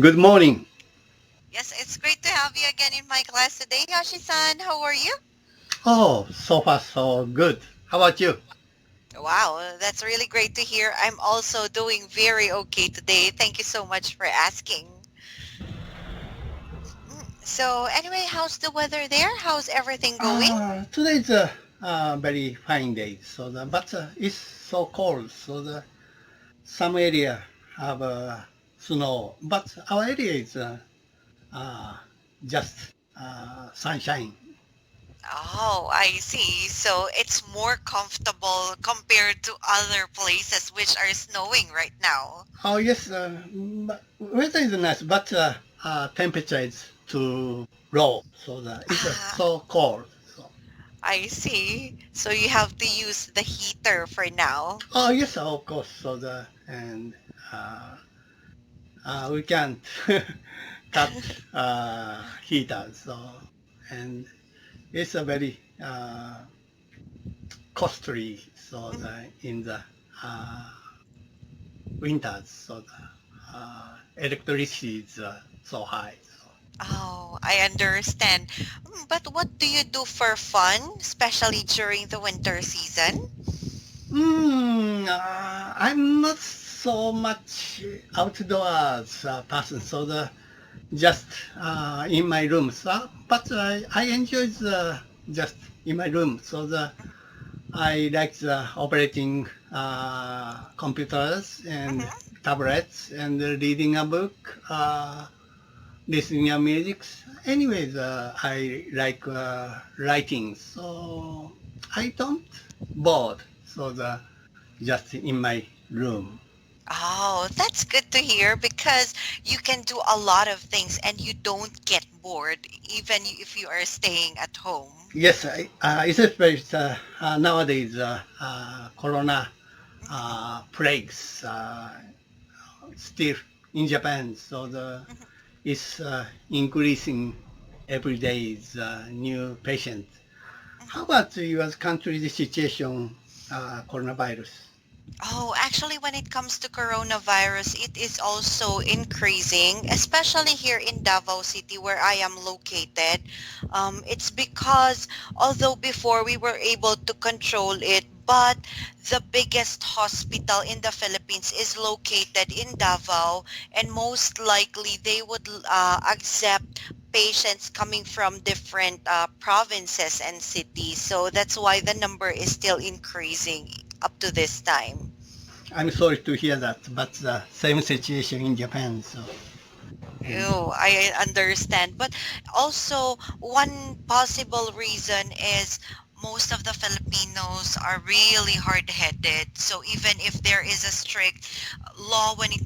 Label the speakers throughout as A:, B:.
A: Good morning.
B: Yes, it's great to have you again in my class today, Yoshi-san. How are you?
A: Oh, so far so good. How about you?
B: Wow, that's really great to hear. I'm also doing very okay today. Thank you so much for asking. So anyway, how's the weather there? How's everything going?
A: Today is a very fine day. But it's so cold. Some area have snow, but our area is uh, just sunshine.
B: Oh, I see. So it's more comfortable compared to other places which are snowing right now.
A: Oh yes, but weather is nice, but temperature is too low. It's
B: Ah,
A: so cold.
B: I see. So you have to use the heater for now.
A: Oh yes, of course. And uh, we can't cut heaters. And it's a very costly. In the uh, winters, electricity is so high.
B: Oh, I understand. But what do you do for fun, especially during the winter season?
A: I'm not so much outdoors person. Just in my room. But I enjoy just in my room. I like the operating computers and
B: Mhm.
A: tablets and reading a book, listening to music. Anyways, I like writing. I don't bored. Just in my room.
B: Oh, that's good to hear because you can do a lot of things and you don't get bored even if you are staying at home.
A: Yes, especially nowadays, Corona plagues still in Japan.
B: Mhm.
A: It's increasing every day is new patient. How
B: Mhm.
A: about your country's situation, coronavirus?
B: Oh, actually, when it comes to coronavirus, it is also increasing, especially here in Davao City, where I am located. It's because although before we were able to control it, but the biggest hospital in the Philippines is located in Davao, and most likely they would accept patients coming from different provinces and cities. So that's why the number is still increasing up to this time.
A: I'm sorry to hear that, but the same situation in Japan. And
B: Oh, I understand. But also, one possible reason is most of the Filipinos are really hard-headed. So even if there is a strict law when it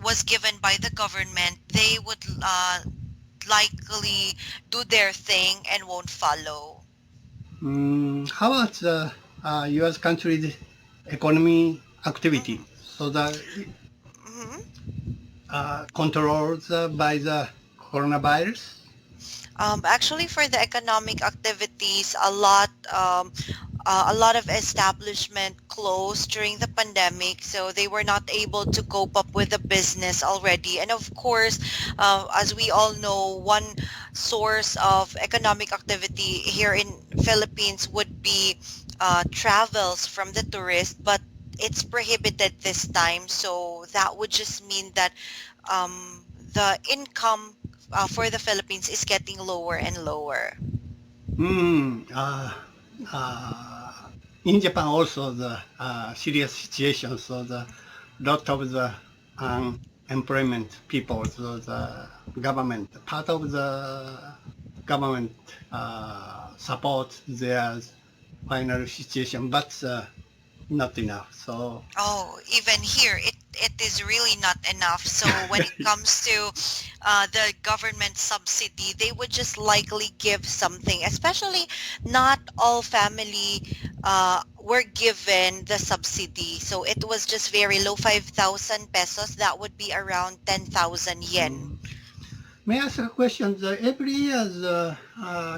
B: was given by the government, they would likely do their thing and won't follow.
A: how about the U.S. country's economy activity?
B: Mhm.
A: The controlled by the coronavirus.
B: Actually, for the economic activities, a lot of establishment closed during the pandemic, so they were not able to cope up with the business already. And of course, as we all know, one source of economic activity here in Philippines would be travels from the tourist, but it's prohibited this time. So that would just mean that the income for the Philippines is getting lower and lower.
A: Hmm. Uh, in Japan also the serious situation. The lot of the unemployment people. The government part of the government support their final situation, but not enough.
B: Oh, even here, it is really not enough. So when it comes to the government subsidy, they would just likely give something, especially not all family were given the subsidy. So it was just very low, 5,000 pesos. That would be around 10,000 yen.
A: May I ask a question? Every year, the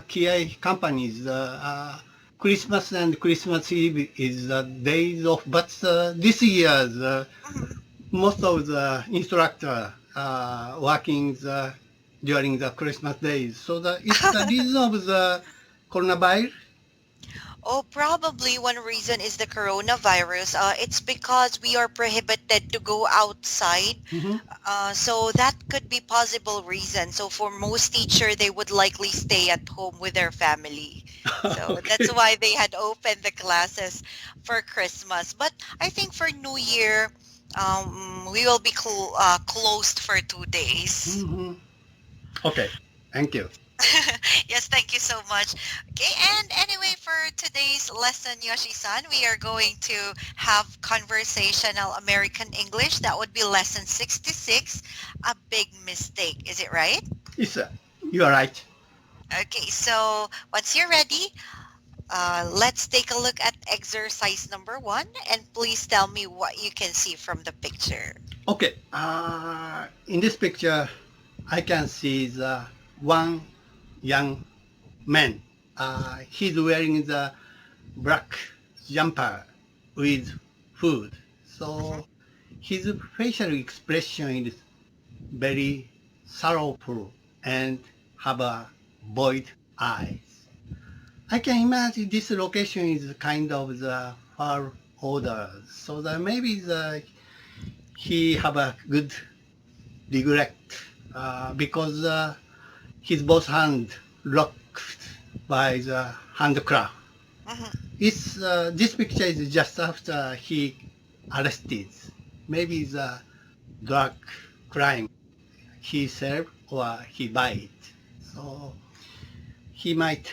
A: KI companies, Christmas and Christmas Eve is the days off, but this year,
B: Mhm.
A: most of the instructor working during the Christmas days. So it's the reason of the coronavirus.
B: Oh, probably one reason is the coronavirus. It's because we are prohibited to go outside.
A: Mhm.
B: So that could be possible reason. So for most teacher, they would likely stay at home with their family. So that's
A: Okay.
B: why they had opened the classes for Christmas. But I think for New Year, we will be closed for 2 days.
A: Mhm. Okay. Thank you.
B: Yes, thank you so much. Okay, and anyway, for today's lesson, Yoshi-san, we are going to have conversational American English. That would be lesson 66, a big mistake. Is it right?
A: Yes, you are right.
B: Okay, so once you're ready, let's take a look at exercise number 1, and please tell me what you can see from the picture.
A: Okay. In this picture, I can see the one young man. He's wearing the black jumper with hood.
B: Mhm.
A: So his facial expression is very sorrowful and have a void eyes. I can imagine this location is kind of the far order. So that maybe he have a good regret because his both hand locked by the handcraft.
B: Mhm.
A: It's this picture is just after he arrested. Maybe the drug crime he served or he buy it. So he might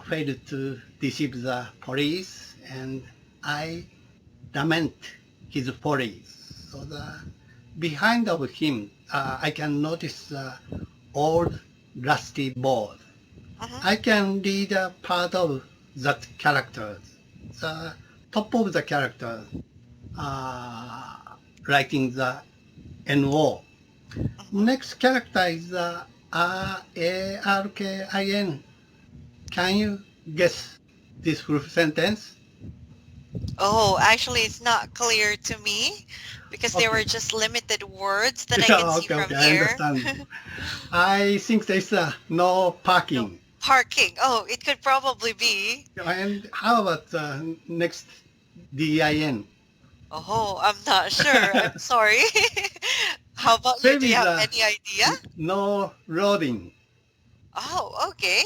A: fail to deceive the police, and I lament his police. So the behind of him, I can notice the old rusty board.
B: Mhm.
A: I can read a part of that character. The top of the character, uh, writing the NO.
B: Mhm.
A: Next character is the ARKIN. Can you guess this full sentence?
B: Oh, actually, it's not clear to me because there were
A: Okay.
B: just limited words that I can
A: Yeah,
B: see
A: okay,
B: from
A: okay, I
B: here.
A: understand. I think there's no
B: No,
A: parking.
B: parking. Oh, it could probably be.
A: And how about next DIN?
B: Oh, I'm not sure. I'm sorry. How about you? Do
A: Maybe
B: you have
A: the
B: any idea?
A: no loading.
B: Oh, okay.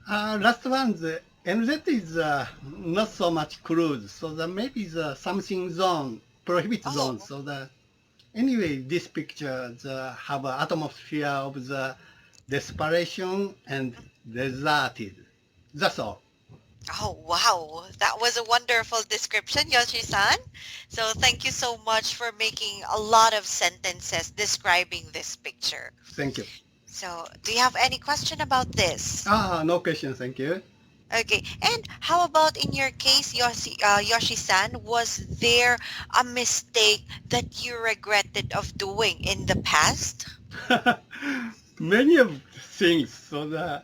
A: Last one, the NZ is not so much cruise, so the maybe the something zone, prohibit zone.
B: Oh,
A: So the anyway, this picture have an atmosphere of the desperation and deserted. That's all.
B: oh, wow. That was a wonderful description, Yoshi-san. So thank you so much for making a lot of sentences describing this picture.
A: Thank you.
B: So do you have any question about this?
A: No question. Thank you.
B: Okay. And how about in your case, Yoshi-san, was there a mistake that you regretted of doing in the past?
A: Many of things. So the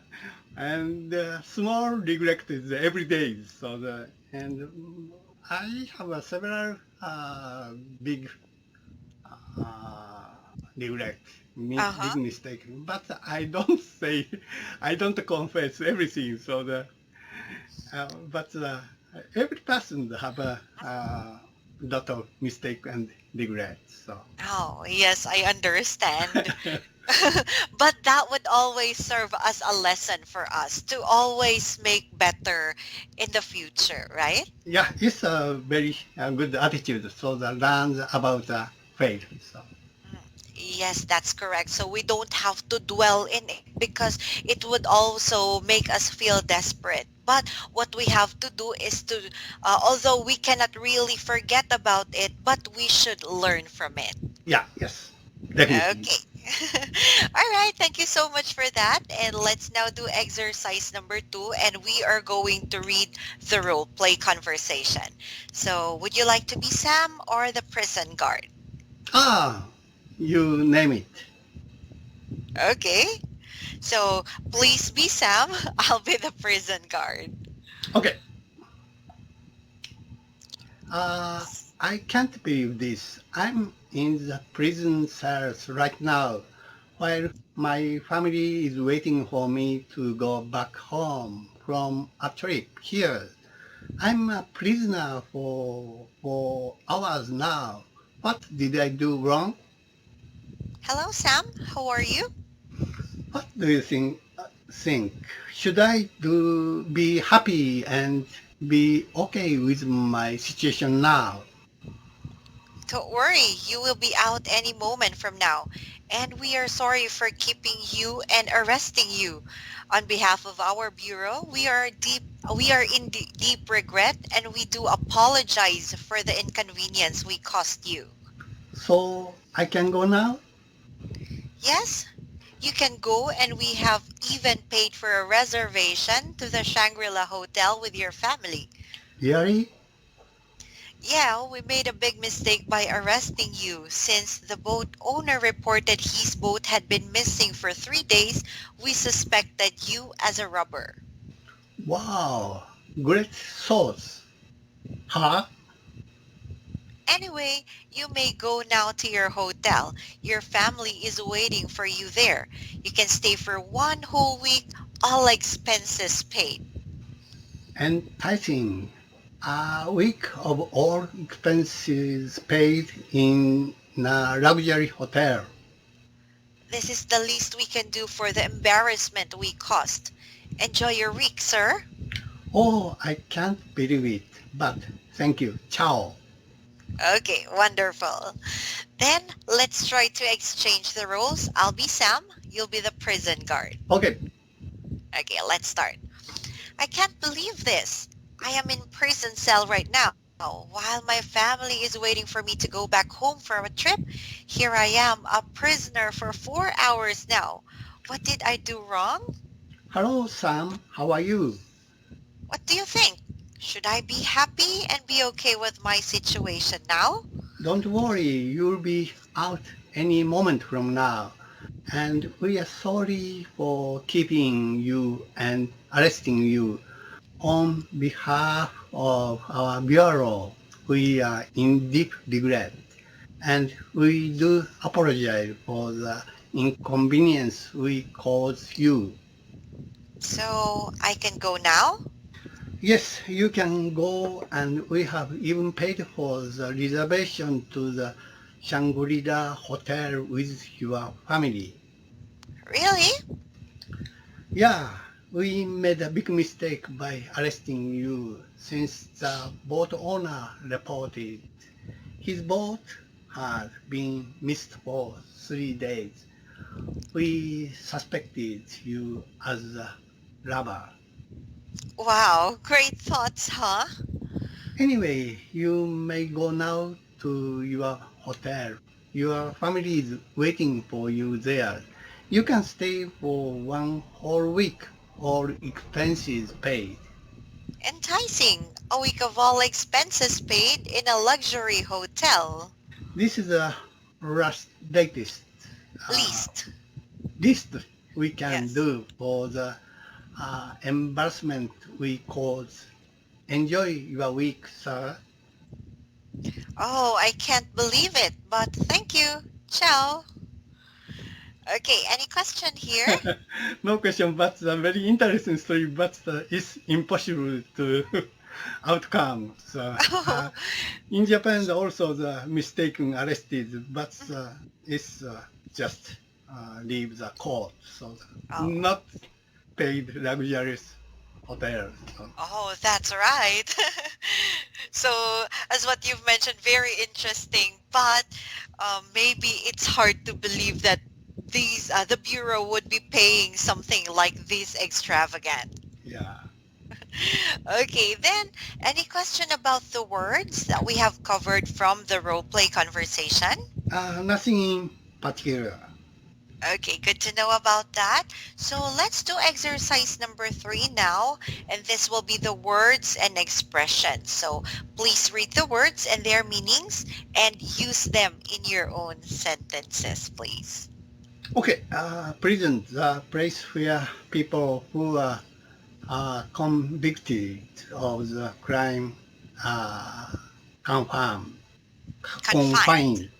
A: and small regret is every day. So the and I have several big uh, regret, big
B: Uh-huh.
A: mistake. But I don't say, I don't confess everything. So but every person have a lot of mistake and regret. So
B: Oh, yes, I understand. But that would always serve as a lesson for us to always make better in the future, right?
A: yeah, it's a very good attitude. So the learn about fail. So
B: Mm, yes, that's correct. So we don't have to dwell in it because it would also make us feel desperate. But what we have to do is to, although we cannot really forget about it, but we should learn from it.
A: yeah, yes, definitely.
B: Okay. All right. Thank you so much for that. And let's now do exercise number 2. And we are going to read the role play conversation. So would you like to be Sam or the prison guard?
A: Ah, you name it.
B: Okay. So please be Sam. I'll be the prison guard.
A: Okay. I can't believe this. I'm in the prison cells right now, while my family is waiting for me to go back home from a trip here. I'm a prisoner for hours now. What did I do wrong?
B: Hello, Sam. How are you?
A: What do you think? Should I be happy and be okay with my situation now?
B: Don't worry, you will be out any moment from now. And we are sorry for keeping you and arresting you. On behalf of our bureau, we are in deep regret and we do apologize for the inconvenience we caused you.
A: So I can go now?
B: Yes, you can go and we have even paid for a reservation to the Shangri-La Hotel with your family.
A: Really?
B: Yeah, we made a big mistake by arresting you. Since the boat owner reported his boat had been missing for 3 days, we suspected you as a robber.
A: Wow, great thoughts. Huh?
B: Anyway, you may go now to your hotel. Your family is waiting for you there. You can stay for 1 whole week, all expenses paid.
A: Enticing. A week of all expenses paid in a luxury hotel.
B: This is the least we can do for the embarrassment we caused. Enjoy your week, sir.
A: Oh, I can't believe it. But thank you. Ciao.
B: Okay, wonderful. Then let's try to exchange the roles. I'll be Sam, you'll be the prison guard.
A: Okay.
B: Okay, let's start. I can't believe this. I am in prison cell right now. While my family is waiting for me to go back home from a trip, here I am, a prisoner for 4 hours now. What did I do wrong?
A: Hello, Sam. How are you?
B: What do you think? Should I be happy and be okay with my situation now?
A: Don't worry. You'll be out any moment from now. And we are sorry for keeping you and arresting you. On behalf of our bureau, we are in deep regret, and we do apologize for the inconvenience we caused you.
B: So I can go now?
A: Yes, you can go, and we have even paid for the reservation to the Shangri-La Hotel with your family.
B: Really?
A: Yeah, we made a big mistake by arresting you since the boat owner reported his boat had been missed for 3 days. We suspected you as a robber.
B: Wow, great thoughts, huh?
A: Anyway, you may go now to your hotel. Your family is waiting for you there. You can stay for 1 whole week, all expenses paid.
B: Enticing. A week of all expenses paid in a luxury hotel.
A: This is the latest uh,
B: Least.
A: list we can
B: Yes.
A: do for the embarrassment we cause. Enjoy your week, sir.
B: Oh, I can't believe it, but thank you. Ciao. Okay, any question here?
A: No question, but a very interesting story, but it's impossible to outcome. So,
B: Oh,
A: in Japan, also the mistaken arrested, but it's just leave the court, so
B: oh,
A: not paid luxurious hotel. So,
B: oh, that's right. So, as what you've mentioned, very interesting, but maybe it's hard to believe that the bureau would be paying something like this extravagant.
A: yeah,
B: Okay, then any question about the words that we have covered from the role play conversation?
A: nothing in particular.
B: Okay, good to know about that. So let's do exercise number 3 now, and this will be the words and expressions. So please read the words and their meanings and use them in your own sentences, please.
A: Okay, prison, the place where people who are convicted of the crime are confined.
B: Confined.
A: Confined.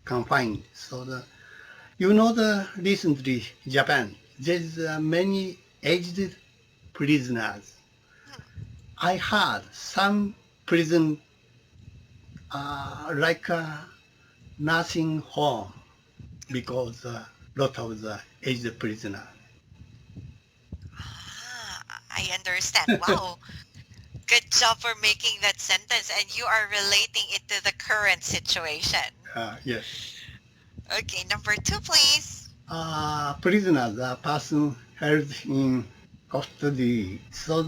A: confined. So the recently Japan, there's many aged prisoners. I heard some prison like a nursing home because lot of the aged prisoner.
B: I understand. Wow. Good job for making that sentence, and you are relating it to the current situation.
A: Yes.
B: Okay, number 2, please.
A: Prisoners, a person held in custody. So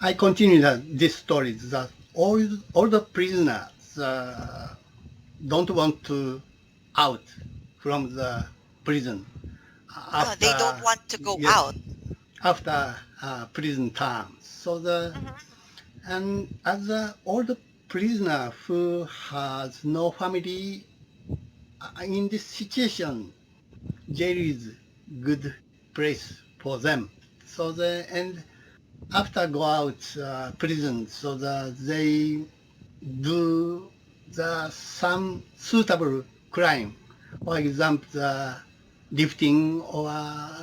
A: I continue this story that all the prisoners don't want to out from the prison
B: They
A: after
B: don't want to go
A: yes
B: out.
A: after prison term. So and as all the prisoner who has no family in this situation, jail is good place for them. So and after go out prison, so they do some suitable crime. For example, lifting or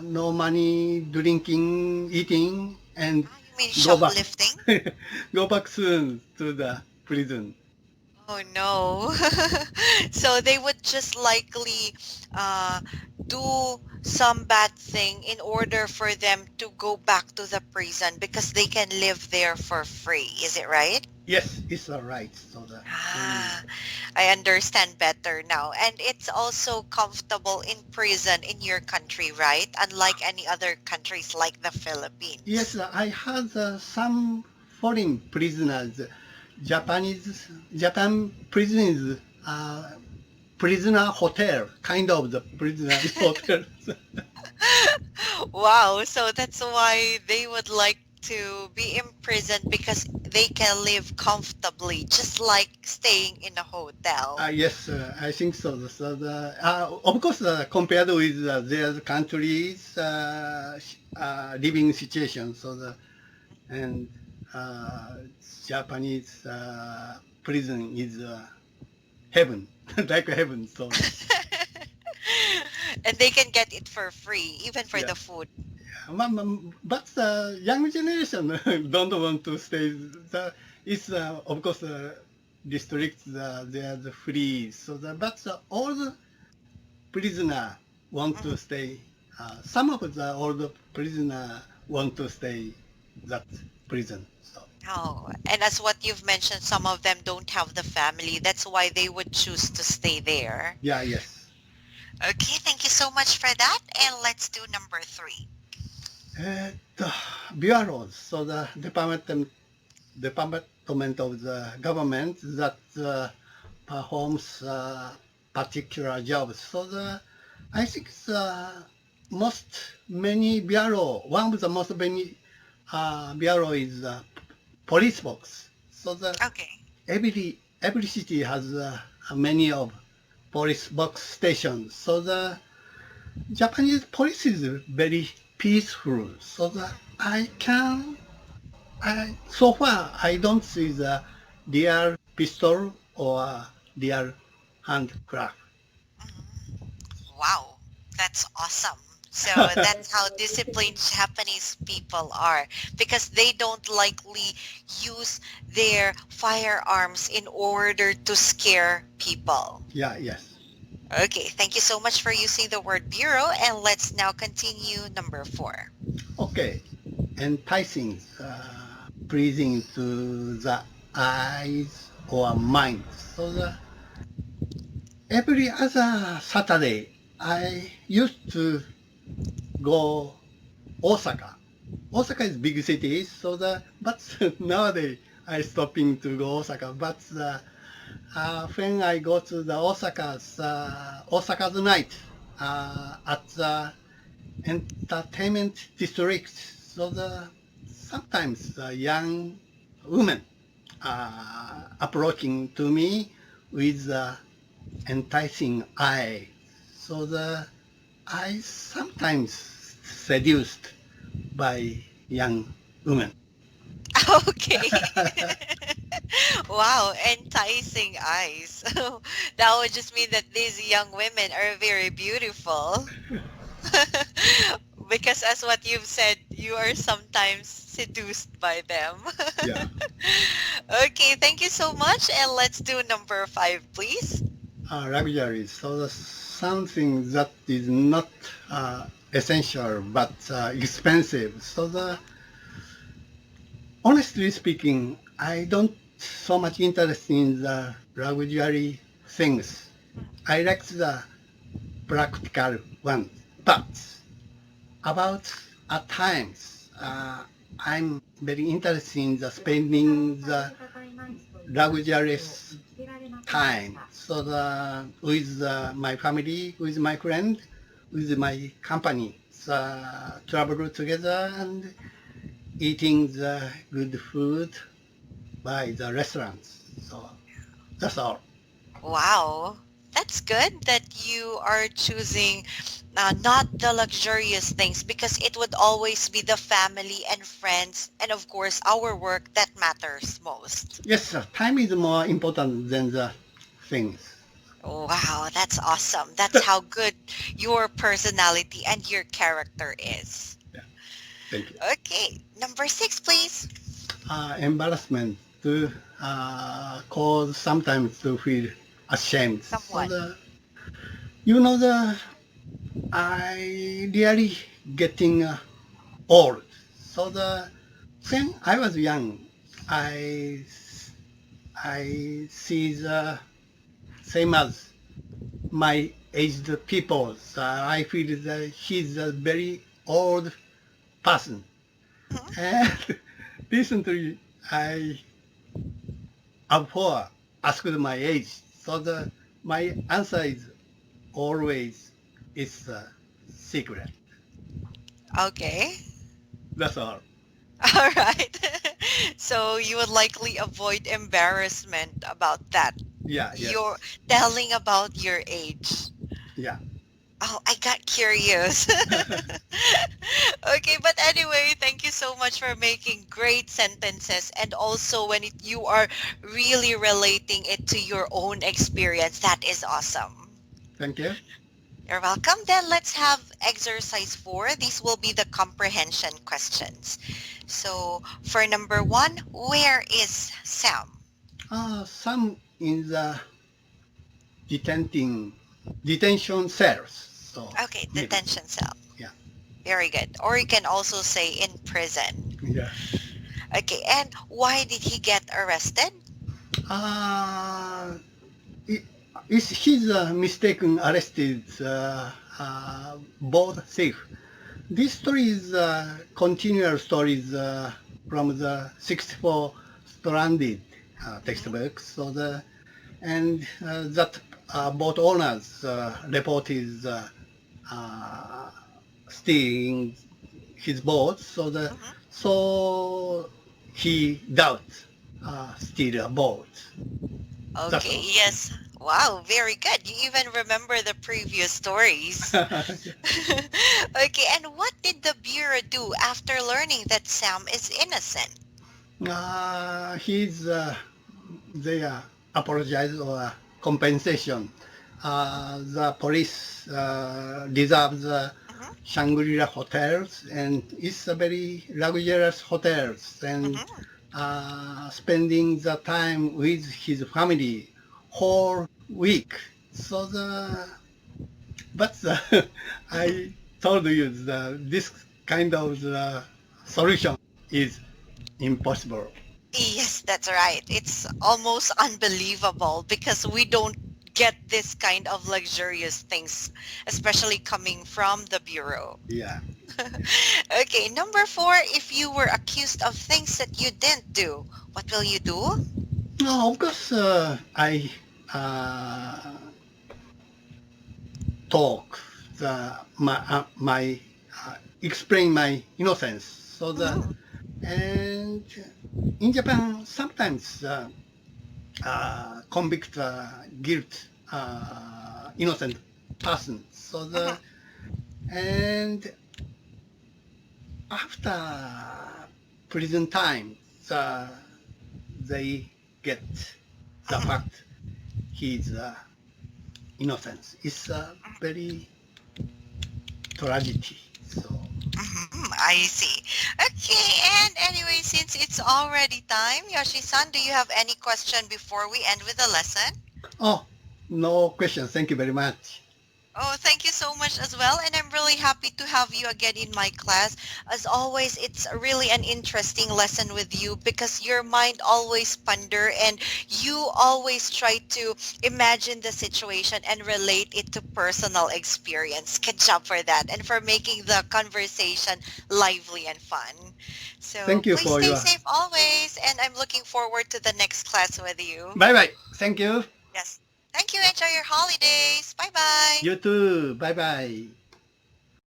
A: no money, drinking, eating, and
B: You mean
A: go back
B: shoplifting?
A: go back soon to the prison.
B: Oh no. So they would just likely uh, do some bad thing in order for them to go back to the prison because they can live there for free. Is it right?
A: Yes, it's all right. So
B: Ah, I understand better now. And it's also comfortable in prison in your country, right? Unlike any other countries like the
A: yes,
B: Philippines.
A: I had some foreign prisoners, Japan prisons, prisoner hotel, kind of the prisoner hotel.
B: Wow, so that's why they would like to be imprisoned because they can live comfortably, just like staying in a hotel.
A: Yes, I think so. So of course, compared with their countries' living situation, and uh, Japanese prison is heaven, like heaven. So
B: And they can get it for free, even for
A: yeah,
B: the food.
A: but the young generation don't want to stay. It's of course restricts their free. So but all the prisoner want to
B: Mhm.
A: stay. Some of the old prisoner want to stay that prison. So
B: Oh, and as what you've mentioned, some of them don't have the family. That's why they would choose to stay there.
A: yeah, yes.
B: Okay, thank you so much for that. And let's do number 3.
A: Bureaus, so the department of the government that performs particular jobs. So I think the most many bureau, one of the most many bureau is police box. So
B: Okay.
A: every city has many of police box stations. So Japanese police is very peaceful. So so far I don't see the real pistol or real handcraft.
B: Wow, that's awesome. So that's how disciplined Japanese people are because they don't likely use their firearms in order to scare people.
A: Yeah, yes.
B: Okay, thank you so much for using the word bureau, and let's now continue number 4.
A: Okay. Enticing, pleasing to the eyes or mind. So every other Saturday, I used to go Osaka. Osaka is big city, so but nowadays I stopping to go Osaka. But when I go to the Osaka's night at the entertainment district, so sometimes the young women approaching to me with enticing eye. So I sometimes seduced by young women.
B: Okay. Wow, enticing eyes. That would just mean that these young women are very beautiful. Because as what you've said, you are sometimes seduced by them.
A: Yeah.
B: Okay, thank you so much. And let's do number five, please.
A: Luxury. So the something that is not essential but expensive. So the honestly speaking, I don't so much interest in the luxury things. I like the practical ones, but about at times I'm very interested in the spending the luxurious time. So the with my family, with my friend, with my company, the travel together and eating the good food by the restaurants. So that's all.
B: Wow, that's good that you are choosing not the luxurious things because it would always be the family and friends and of course our work that matters most.
A: Yes, sir. Time is more important than the things.
B: Wow, that's awesome. That's how good your personality and your character is.
A: Yeah, thank you.
B: Okay, number six, please.
A: Embarrassment to cause sometimes to feel ashamed. So
B: Somewhat.
A: the the I really getting old. So the when I was young, I I see the same as my aged people. So I feel that he's a very old person.
B: Mhm.
A: And recently, I before asked my age. So my answer is always it's a secret.
B: Okay.
A: That's all.
B: All right. So you would likely avoid embarrassment about that.
A: Yeah,
B: You're
A: yes.
B: telling about your age.
A: Yeah.
B: Oh, I got curious. Okay, but anyway, thank you so much for making great sentences and also when you are really relating it to your own experience. That is awesome.
A: Thank you.
B: You're welcome. Then let's have exercise four. These will be the comprehension questions. So for number one, where is Sam?
A: Some in the detenting detention cells. So
B: Okay,
A: maybe.
B: detention cell.
A: Yeah.
B: Very good. Or you can also say in prison.
A: Yeah.
B: Okay, and why did he get arrested?
A: Uh, i- is his mistaken arrested both safe? This story is continual stories from the 64 stranded
B: Mhm.
A: textbook. So that boat owners reported uh, stealing his boat.
B: Mhm.
A: So he doubts steal a boat. That's
B: Okay,
A: all.
B: yes. Wow, very good. You even remember the previous stories. Okay, and what did the Bureau do after learning that Sam is innocent?
A: He's their apologize or compensation. The police reserves
B: Mhm.
A: Shangri-La hotels, and it's a very luxurious hotels, and
B: Mhm.
A: spending the time with his family whole week. So but I told you this kind of solution is impossible.
B: Yes, that's right. It's almost unbelievable because we don't get this kind of luxurious things, especially coming from the Bureau.
A: Yeah.
B: Okay, number four, if you were accused of things that you didn't do, what will you do?
A: No, of course, I uh, talk my explain my innocence.
B: Mhm.
A: And in Japan sometimes convict guilt innocent person.
B: Mhm.
A: And after prison time, they get the fact he's innocent. It's a very tragedy. So
B: I see. Okay, and anyway, since it's already time, Yoshi-san, do you have any question before we end with the lesson?
A: oh, no question. Thank you very much.
B: Oh, thank you so much as well. And I'm really happy to have you again in my class. As always, it's really an interesting lesson with you because your mind always ponder and you always try to imagine the situation and relate it to personal experience. Good job for that and for making the conversation lively and fun. So
A: Thank you
B: please
A: for
B: stay
A: your
B: safe always. And I'm looking forward to the next class with you.
A: bye bye. Thank you.
B: Yes. Thank you. Enjoy your holidays. Bye-bye.
A: You too. Bye bye.